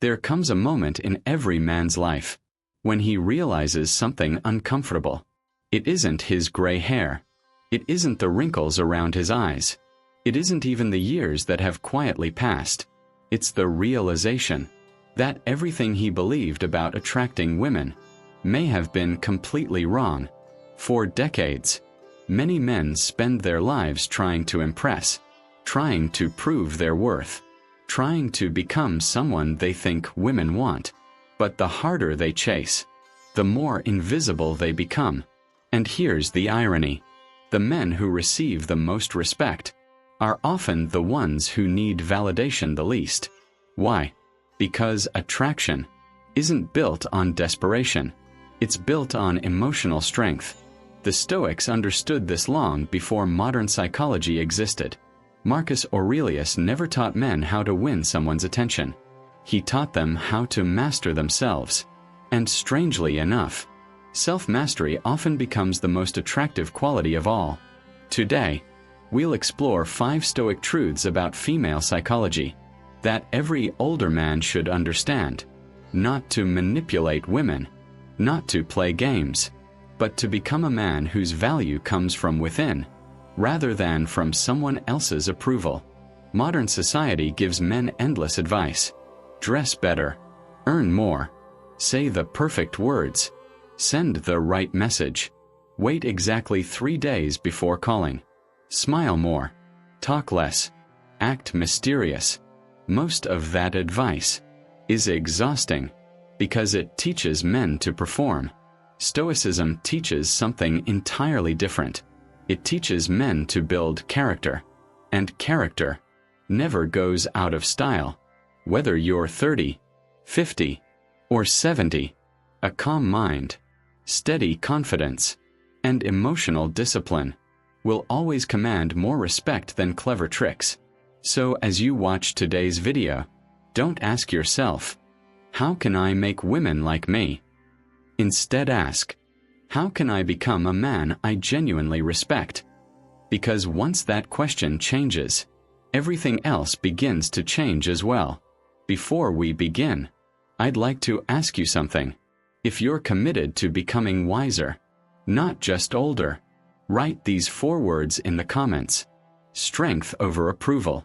There comes a moment in every man's life when he realizes something uncomfortable. It isn't his gray hair. It isn't the wrinkles around his eyes. It isn't even the years that have quietly passed. It's the realization that everything he believed about attracting women may have been completely wrong. For decades, many men spend their lives trying to impress, trying to prove their worth, trying to become someone they think women want. But the harder they chase, the more invisible they become. And here's the irony. The men who receive the most respect are often the ones who need validation the least. Why? Because attraction isn't built on desperation. It's built on emotional strength. The Stoics understood this long before modern psychology existed. Marcus Aurelius never taught men how to win someone's attention. He taught them how to master themselves. And strangely enough, self-mastery often becomes the most attractive quality of all. Today, we'll explore 5 Stoic truths about female psychology that every older man should understand. Not to manipulate women, not to play games, but to become a man whose value comes from within, rather than from someone else's approval. Modern society gives men endless advice. Dress better, earn more, say the perfect words, send the right message, wait exactly 3 days before calling, smile more, talk less, act mysterious. Most of that advice is exhausting because it teaches men to perform. Stoicism teaches something entirely different. It teaches men to build character, and character never goes out of style. Whether you're 30, 50, or 70, a calm mind, steady confidence, and emotional discipline will always command more respect than clever tricks. So as you watch today's video, don't ask yourself, how can I make women like me? Instead ask, how can I become a man I genuinely respect? Because once that question changes, everything else begins to change as well. Before we begin, I'd like to ask you something. If you're committed to becoming wiser, not just older, write these 4 words in the comments. Strength over approval.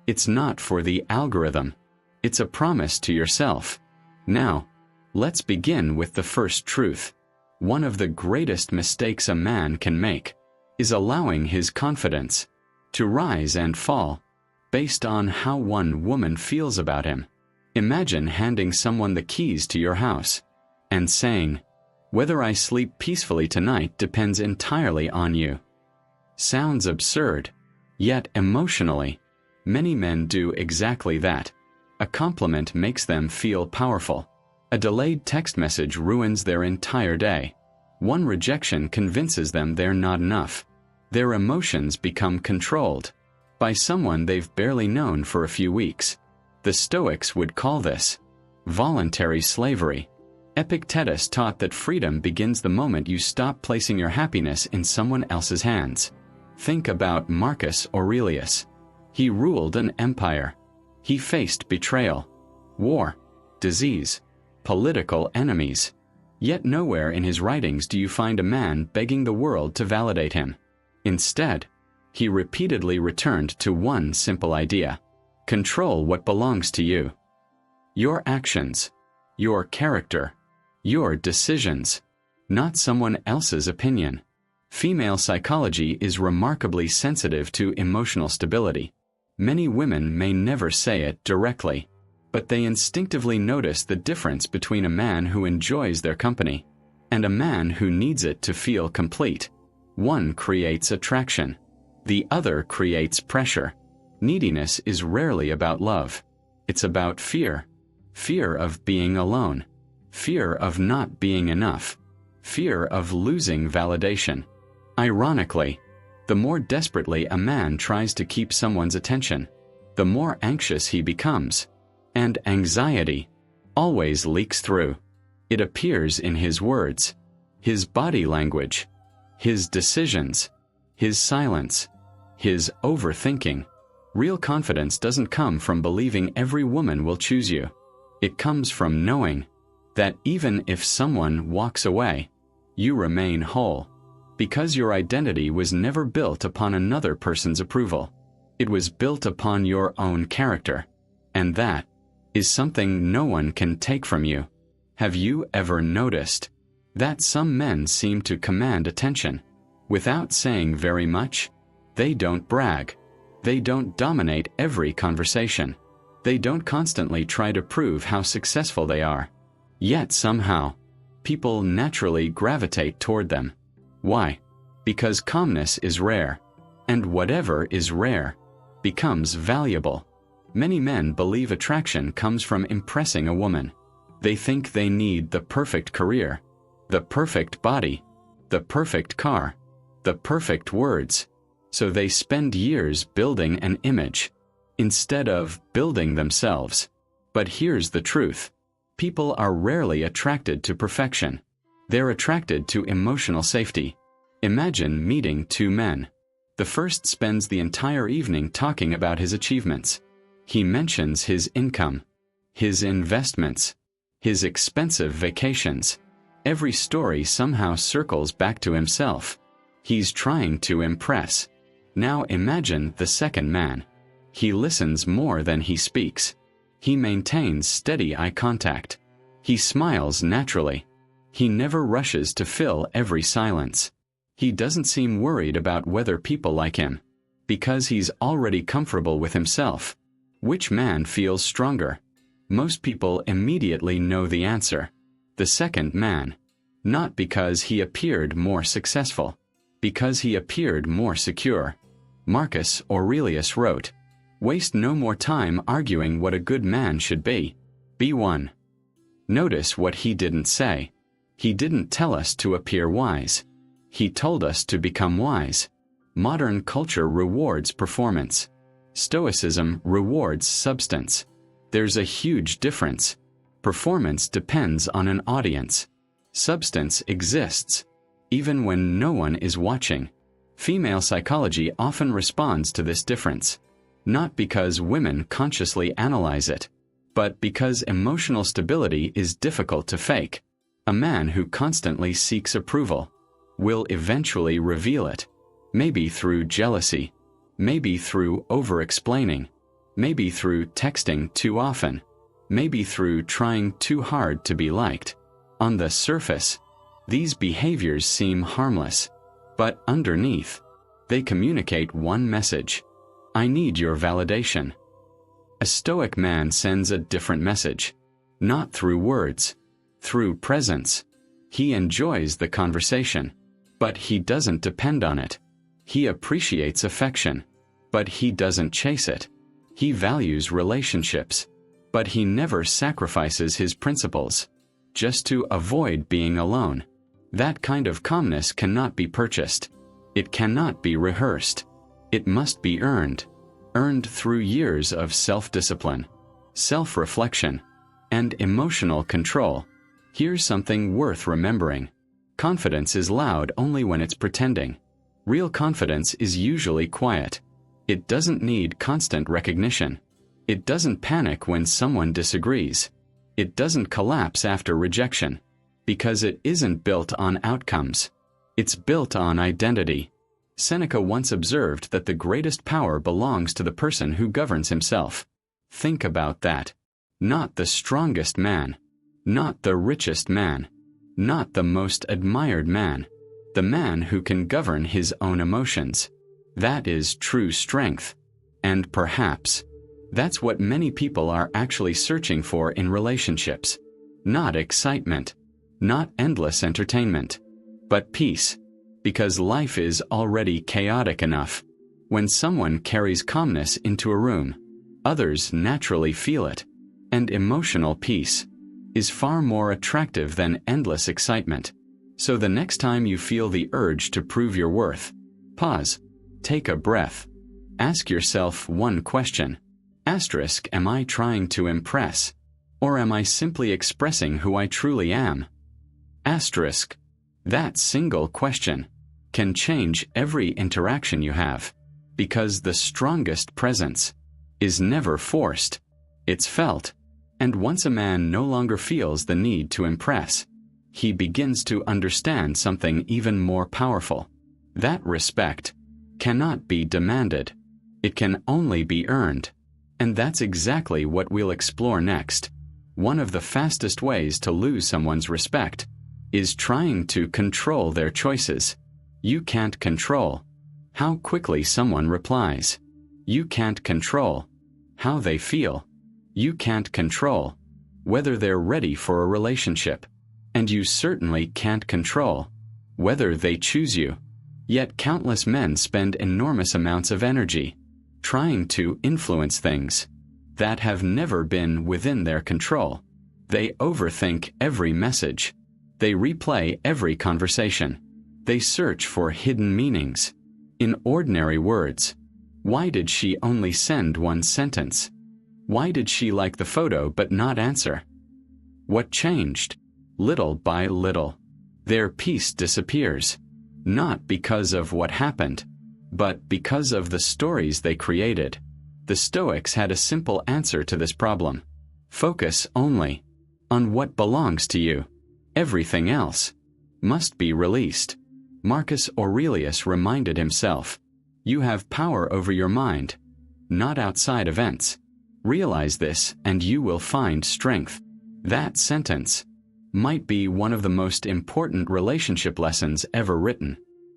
It's not for the algorithm. It's a promise to yourself. Now, let's begin with the first truth. One of the greatest mistakes a man can make is allowing his confidence to rise and fall based on how one woman feels about him. Imagine handing someone the keys to your house and saying, "Whether I sleep peacefully tonight depends entirely on you." Sounds absurd, yet emotionally, many men do exactly that. A compliment makes them feel powerful. A delayed text message ruins their entire day. One rejection convinces them they're not enough. Their emotions become controlled by someone they've barely known for a few weeks. The Stoics would call this voluntary slavery. Epictetus taught that freedom begins the moment you stop placing your happiness in someone else's hands. Think about Marcus Aurelius. He ruled an empire. He faced betrayal, war, disease, political enemies. Yet nowhere in his writings do you find a man begging the world to validate him. Instead, he repeatedly returned to one simple idea: control what belongs to you. Your actions, your character, your decisions, not someone else's opinion. Female psychology is remarkably sensitive to emotional stability. Many women may never say it directly, but they instinctively notice the difference between a man who enjoys their company and a man who needs it to feel complete. One creates attraction. The other creates pressure. Neediness is rarely about love. It's about fear. Fear of being alone. Fear of not being enough. Fear of losing validation. Ironically, the more desperately a man tries to keep someone's attention, the more anxious he becomes. And anxiety always leaks through. It appears in his words, his body language, his decisions, his silence, his overthinking. Real confidence doesn't come from believing every woman will choose you. It comes from knowing that even if someone walks away, you remain whole, because your identity was never built upon another person's approval. It was built upon your own character, and that is something no one can take from you. Have you ever noticed that some men seem to command attention without saying very much? They don't brag. They don't dominate every conversation. They don't constantly try to prove how successful they are. Yet somehow, people naturally gravitate toward them. Why? Because calmness is rare, and whatever is rare becomes valuable. Many men believe attraction comes from impressing a woman. They think they need the perfect career, the perfect body, the perfect car, the perfect words. So they spend years building an image, instead of building themselves. But here's the truth. People are rarely attracted to perfection. They're attracted to emotional safety. Imagine meeting two men. The first spends the entire evening talking about his achievements. He mentions his income, his investments, his expensive vacations. Every story somehow circles back to himself. He's trying to impress. Now imagine the second man. He listens more than he speaks. He maintains steady eye contact. He smiles naturally. He never rushes to fill every silence. He doesn't seem worried about whether people like him, because he's already comfortable with himself. Which man feels stronger? Most people immediately know the answer. The second man. Not because he appeared more successful, because he appeared more secure. Marcus Aurelius wrote, "Waste no more time arguing what a good man should be. Be one." Notice what he didn't say. He didn't tell us to appear wise. He told us to become wise. Modern culture rewards performance. Stoicism rewards substance. There's a huge difference. Performance depends on an audience. Substance exists, even when no one is watching. Female psychology often responds to this difference, not because women consciously analyze it, but because emotional stability is difficult to fake. A man who constantly seeks approval will eventually reveal it, maybe through jealousy, maybe through over-explaining, maybe through texting too often, maybe through trying too hard to be liked. On the surface, these behaviors seem harmless, but underneath, they communicate one message: I need your validation. A Stoic man sends a different message, not through words, through presence. He enjoys the conversation, but he doesn't depend on it. He appreciates affection, but he doesn't chase it. He values relationships, but he never sacrifices his principles just to avoid being alone. That kind of calmness cannot be purchased. It cannot be rehearsed. It must be earned. Earned through years of self-discipline, self-reflection, and emotional control. Here's something worth remembering. Confidence is loud only when it's pretending. Real confidence is usually quiet. It doesn't need constant recognition. It doesn't panic when someone disagrees. It doesn't collapse after rejection, because it isn't built on outcomes. It's built on identity. Seneca once observed that the greatest power belongs to the person who governs himself. Think about that. Not the strongest man, not the richest man, not the most admired man. The man who can govern his own emotions. That is true strength. And perhaps, that's what many people are actually searching for in relationships. Not excitement, not endless entertainment, but peace. Because life is already chaotic enough. When someone carries calmness into a room, others naturally feel it. And emotional peace is far more attractive than endless excitement. So the next time you feel the urge to prove your worth, pause, take a breath, ask yourself one question. Asterisk, am I trying to impress? Or am I simply expressing who I truly am? Asterisk. That single question can change every interaction you have, because the strongest presence is never forced. It's felt, And once a man no longer feels the need to impress, he begins to understand something even more powerful. That respect cannot be demanded. It can only be earned. And that's exactly what we'll explore next. One of the fastest ways to lose someone's respect is trying to control their choices. You can't control how quickly someone replies. You can't control how they feel. You can't control whether they're ready for a relationship. And you certainly can't control whether they choose you. Yet countless men spend enormous amounts of energy trying to influence things that have never been within their control. They overthink every message. They replay every conversation. They search for hidden meanings in ordinary words. Why did she only send one sentence? Why did she like the photo but not answer? What changed? Little by little, their peace disappears, not because of what happened, but because of the stories they created. The Stoics had a simple answer to this problem. Focus only on what belongs to you. Everything else must be released. Marcus Aurelius reminded himself, "You have power over your mind, not outside events. Realize this and you will find strength." That sentence might be one of the most important relationship lessons ever written,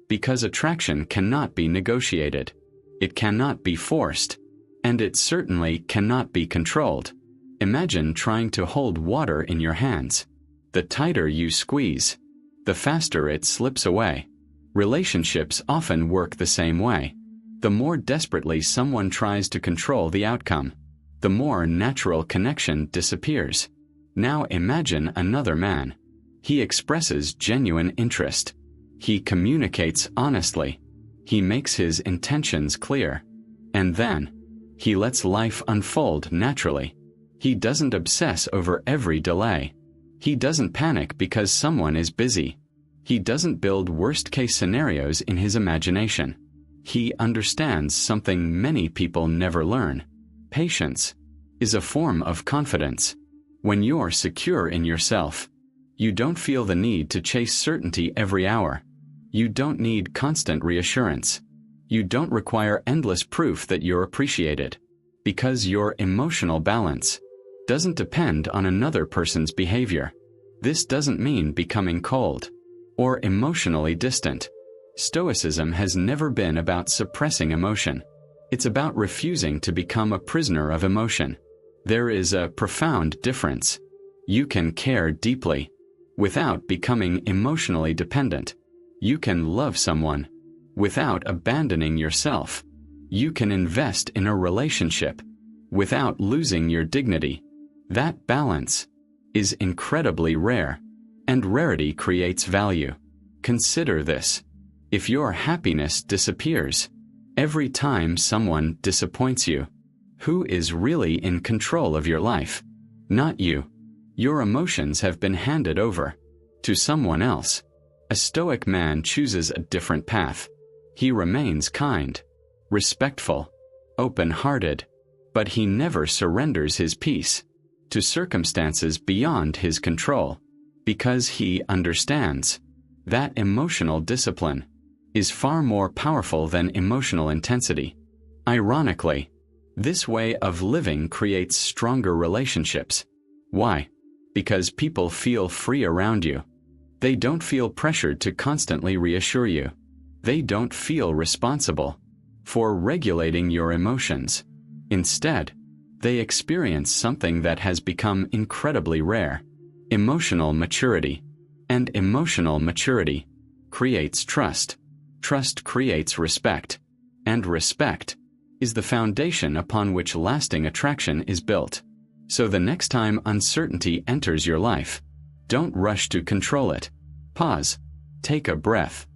because attraction cannot be negotiated. It cannot be forced, and it certainly cannot be controlled. Imagine trying to hold water in your hands. The tighter you squeeze, the faster it slips away. Relationships often work the same way. The more desperately someone tries to control the outcome, the more natural connection disappears. Now imagine another man. He expresses genuine interest. He communicates honestly. He makes his intentions clear. And then, he lets life unfold naturally. He doesn't obsess over every delay. He doesn't panic because someone is busy. He doesn't build worst-case scenarios in his imagination. He understands something many people never learn. Patience is a form of confidence. When you're secure in yourself, you don't feel the need to chase certainty every hour. You don't need constant reassurance. You don't require endless proof that you're appreciated, because your emotional balance doesn't depend on another person's behavior. This doesn't mean becoming cold or emotionally distant. Stoicism has never been about suppressing emotion. It's about refusing to become a prisoner of emotion. There is a profound difference. You can care deeply without becoming emotionally dependent. You can love someone without abandoning yourself. You can invest in a relationship without losing your dignity. That balance is incredibly rare, and rarity creates value. Consider this. If your happiness disappears every time someone disappoints you, who is really in control of your life? Not you. Your emotions have been handed over to someone else. A Stoic man chooses a different path. He remains kind, respectful, open-hearted, but he never surrenders his peace to circumstances beyond his control, because he understands that emotional discipline is far more powerful than emotional intensity. Ironically, this way of living creates stronger relationships. Why? Because people feel free around you. They don't feel pressured to constantly reassure you. They don't feel responsible for regulating your emotions. Instead, they experience something that has become incredibly rare: emotional maturity. And emotional maturity creates trust. Trust creates respect. And respect is the foundation upon which lasting attraction is built. So the next time uncertainty enters your life, don't rush to control it. Pause. Take a breath.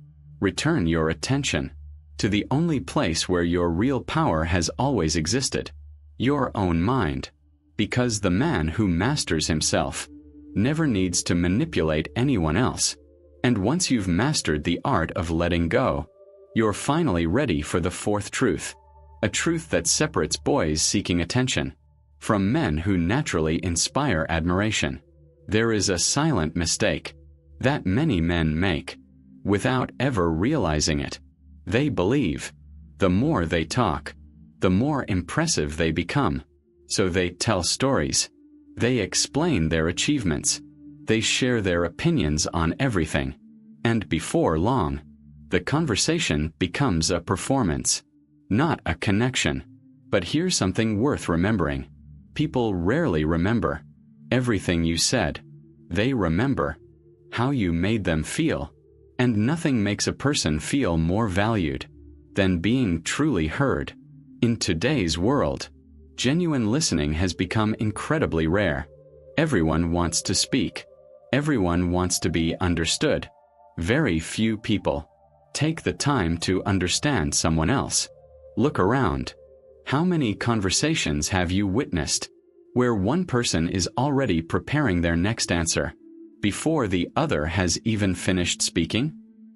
Return your attention to the only place where your real power has always existed: your own mind. Because the man who masters himself never needs to manipulate anyone else. And once you've mastered the art of letting go, you're finally ready for the fourth truth. A truth that separates boys seeking attention from men who naturally inspire admiration. There is a silent mistake that many men make, without ever realizing it. They believe the more they talk, the more impressive they become. So they tell stories. They explain their achievements. They share their opinions on everything. And before long, the conversation becomes a performance, not a connection. But here's something worth remembering. People rarely remember everything you said. They remember how you made them feel. And nothing makes a person feel more valued than being truly heard. In today's world, genuine listening has become incredibly rare. Everyone wants to speak. Everyone wants to be understood. Very few people take the time to understand someone else. Look around. How many conversations have you witnessed where one person is already preparing their next answer before the other has even finished speaking?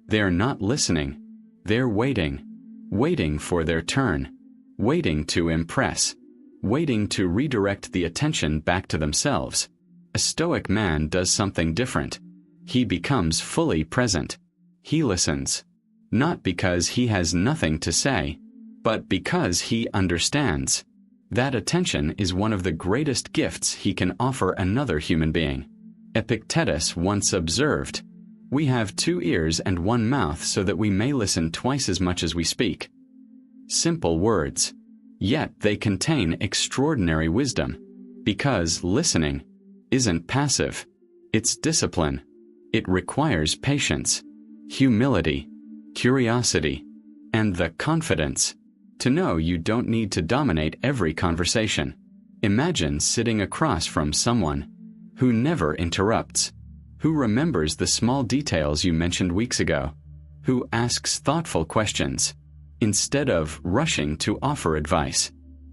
They're not listening. They're waiting for their turn, waiting to impress, waiting to redirect the attention back to themselves. A Stoic man does something different. He becomes fully present. He listens, not because he has nothing to say, but because he understands. That attention is one of the greatest gifts he can offer another human being. Epictetus once observed, "We have 2 ears and 1 mouth so that we may listen twice as much as we speak." Simple words, yet they contain extraordinary wisdom, because listening isn't passive. It's discipline. It requires patience, humility, curiosity, and the confidence to know you don't need to dominate every conversation. Imagine sitting across from someone who never interrupts, who remembers the small details you mentioned weeks ago, who asks thoughtful questions instead of rushing to offer advice.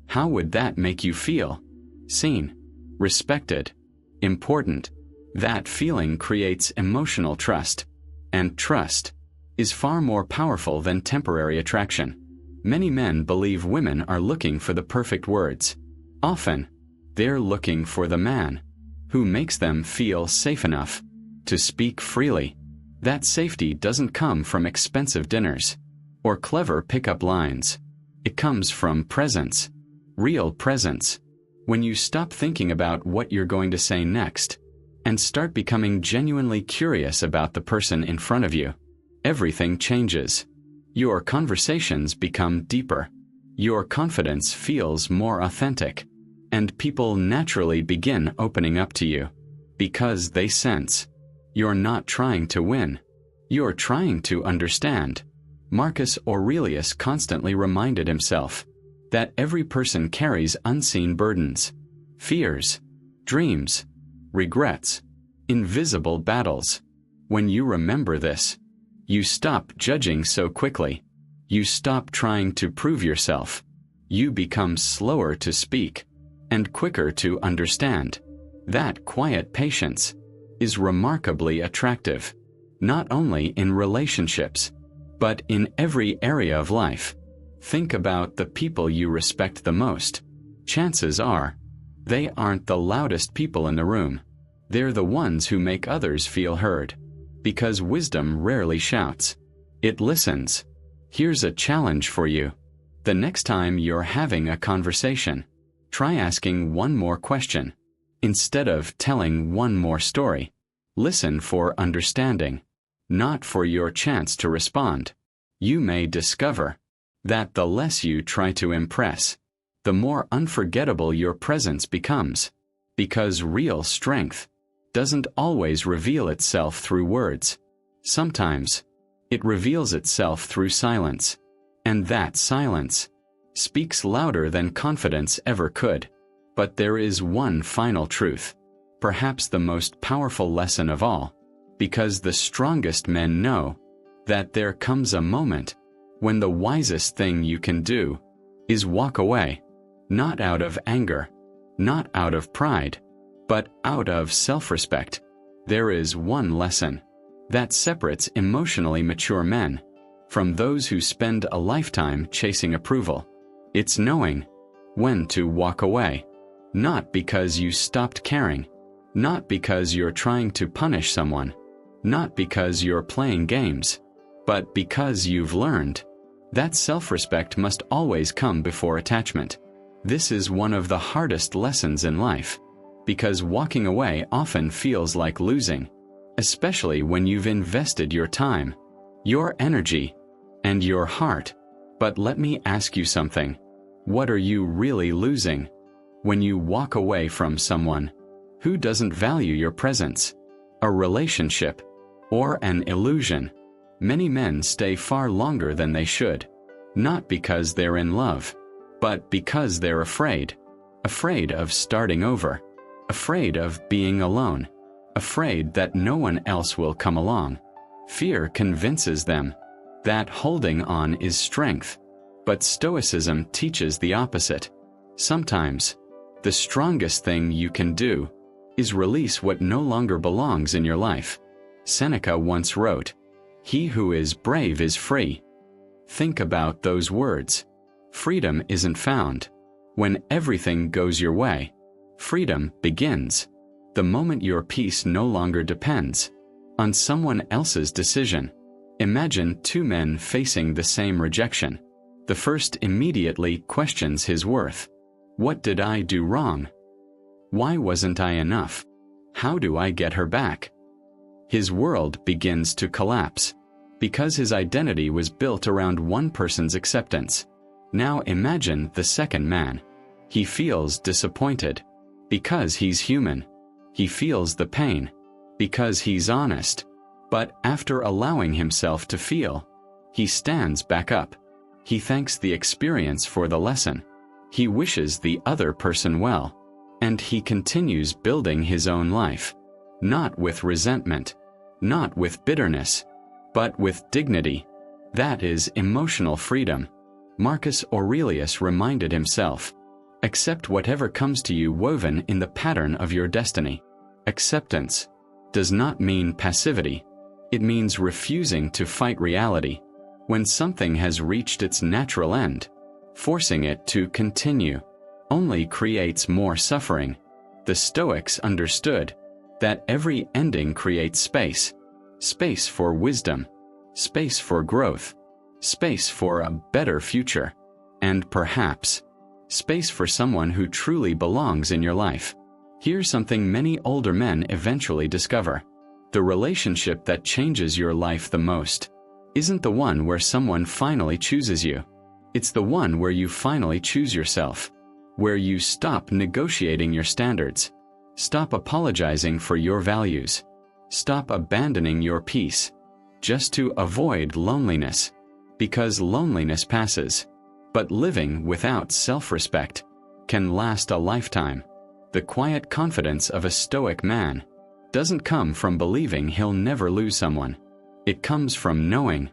How would that make you feel? Seen, respected, important. That feeling emotes emotional trust, and trust is far more powerful than temporary attraction. Many men believe women are looking for the perfect words. Often, they're looking for the man who makes them feel safe enough to speak freely. That safety doesn't come from expensive dinners or clever pickup lines. It comes from presence, real presence. When you stop thinking about what you're going to say next and start becoming genuinely curious about the person in front of you, everything changes. Your conversations become deeper. Your confidence feels more authentic. And people naturally begin opening up to you because they sense you're not trying to win. You're trying to understand. Marcus Aurelius constantly reminded himself that every person carries unseen burdens, fears, dreams, regrets, invisible battles. When you remember this, you stop judging so quickly. You stop trying to prove yourself. You become slower to speak and quicker to understand. That quiet patience is remarkably attractive, not only in relationships, but in every area of life. Think about the people you respect the most. Chances are, they aren't the loudest people in the room. They're the ones who make others feel heard. Because wisdom rarely shouts. It listens. Here's a challenge for you. The next time you're having a conversation, try asking one more question. Instead of telling one more story, listen for understanding, not for your chance to respond. You may discover that the less you try to impress, the more unforgettable your presence becomes, because real strength doesn't always reveal itself through words. Sometimes, it reveals itself through silence, and that silence speaks louder than confidence ever could. But there is one final truth, perhaps the most powerful lesson of all, because the strongest men know that there comes a moment when the wisest thing you can do is walk away, not out of anger, not out of pride, but out of self-respect. There is one lesson that separates emotionally mature men from those who spend a lifetime chasing approval. It's knowing when to walk away. Not because you stopped caring. Not because you're trying to punish someone. Not because you're playing games. But because you've learned. That self-respect must always come before attachment. This is one of the hardest lessons in life. Because walking away often feels like losing. Especially when you've invested your time, your energy, and your heart. But let me ask you something. What are you really losing? When you walk away from someone who doesn't value your presence, a relationship, or an illusion, many men stay far longer than they should. Not because they're in love, but because they're afraid. Afraid of starting over. Afraid of being alone. Afraid that no one else will come along. Fear convinces them that holding on is strength. But Stoicism teaches the opposite. Sometimes, the strongest thing you can do is release what no longer belongs in your life. Seneca once wrote, "He who is brave is free." Think about those words. Freedom isn't found when everything goes your way. Freedom begins the moment your peace no longer depends on someone else's decision. Imagine two men facing the same rejection. The first immediately questions his worth. What did I do wrong? Why wasn't I enough? How do I get her back? His world begins to collapse because his identity was built around one person's acceptance. Now imagine the second man. He feels disappointed because he's human. He feels the pain because he's honest. But after allowing himself to feel, he stands back up. He thanks the experience for the lesson. He wishes the other person well. And he continues building his own life. Not with resentment. Not with bitterness. But with dignity. That is emotional freedom. Marcus Aurelius reminded himself, accept whatever comes to you woven in the pattern of your destiny. Acceptance does not mean passivity. It means refusing to fight reality. When something has reached its natural end, forcing it to continue only creates more suffering. The Stoics understood that every ending creates space. Space for wisdom. Space for growth. Space for a better future. And perhaps, space for someone who truly belongs in your life. Here's something many older men eventually discover. The relationship that changes your life the most isn't the one where someone finally chooses you. It's the one where you finally choose yourself. Where you stop negotiating your standards. Stop apologizing for your values. Stop abandoning your peace just to avoid loneliness. Because loneliness passes. But living without self-respect can last a lifetime. The quiet confidence of a Stoic man doesn't come from believing he'll never lose someone. It comes from knowing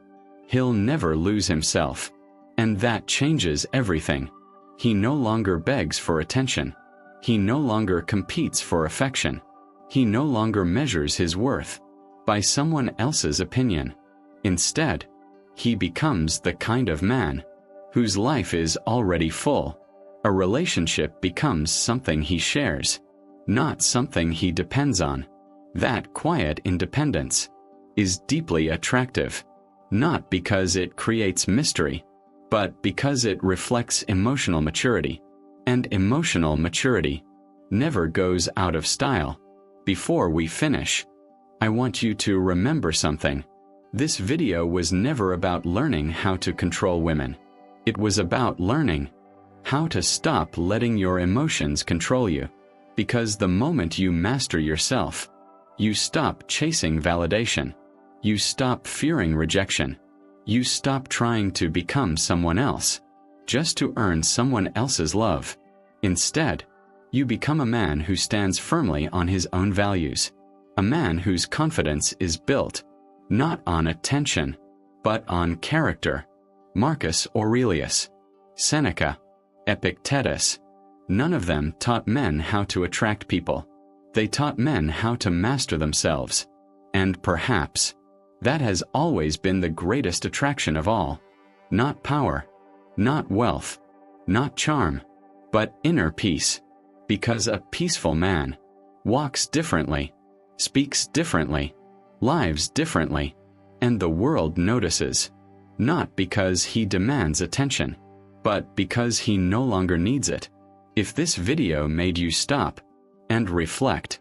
he'll never lose himself. And that changes everything. He no longer begs for attention. He no longer competes for affection. He no longer measures his worth by someone else's opinion. Instead, he becomes the kind of man whose life is already full. A relationship becomes something he shares, not something he depends on. That quiet independence is deeply attractive, not because it creates mystery, but because it reflects emotional maturity. And emotional maturity never goes out of style. Before we finish, I want you to remember something. This video was never about learning how to control women. It was about learning how to stop letting your emotions control you. Because the moment you master yourself, you stop chasing validation. You stop fearing rejection. You stop trying to become someone else just to earn someone else's love. Instead, you become a man who stands firmly on his own values. A man whose confidence is built not on attention, but on character. Marcus Aurelius, Seneca, Epictetus. None of them taught men how to attract people. They taught men how to master themselves. And perhaps, that has always been the greatest attraction of all. Not power, not wealth, not charm, but inner peace. Because a peaceful man walks differently, speaks differently, lives differently, and the world notices, not because he demands attention, but because he no longer needs it. If this video made you stop and reflect,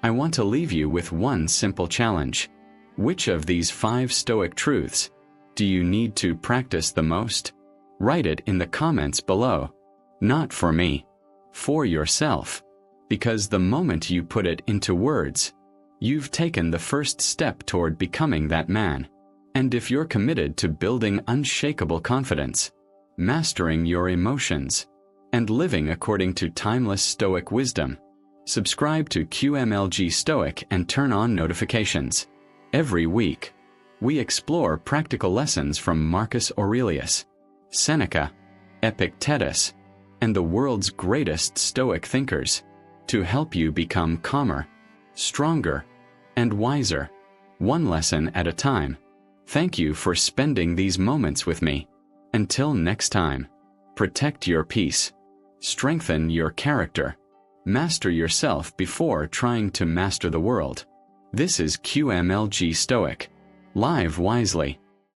I want to leave you with one simple challenge. Which of these 5 Stoic truths do you need to practice the most? Write it in the comments below. Not for me, for yourself. Because the moment you put it into words, you've taken the first step toward becoming that man. And if you're committed to building unshakable confidence, mastering your emotions, and living according to timeless Stoic wisdom, subscribe to QMLG Stoic and turn on notifications. Every week, we explore practical lessons from Marcus Aurelius, Seneca, Epictetus, and the world's greatest Stoic thinkers to help you become calmer, stronger, and wiser, one lesson at a time. Thank you for spending these moments with me. Until next time, protect your peace, strengthen your character, master yourself before trying to master the world. This is QMLG Stoic. Live wisely.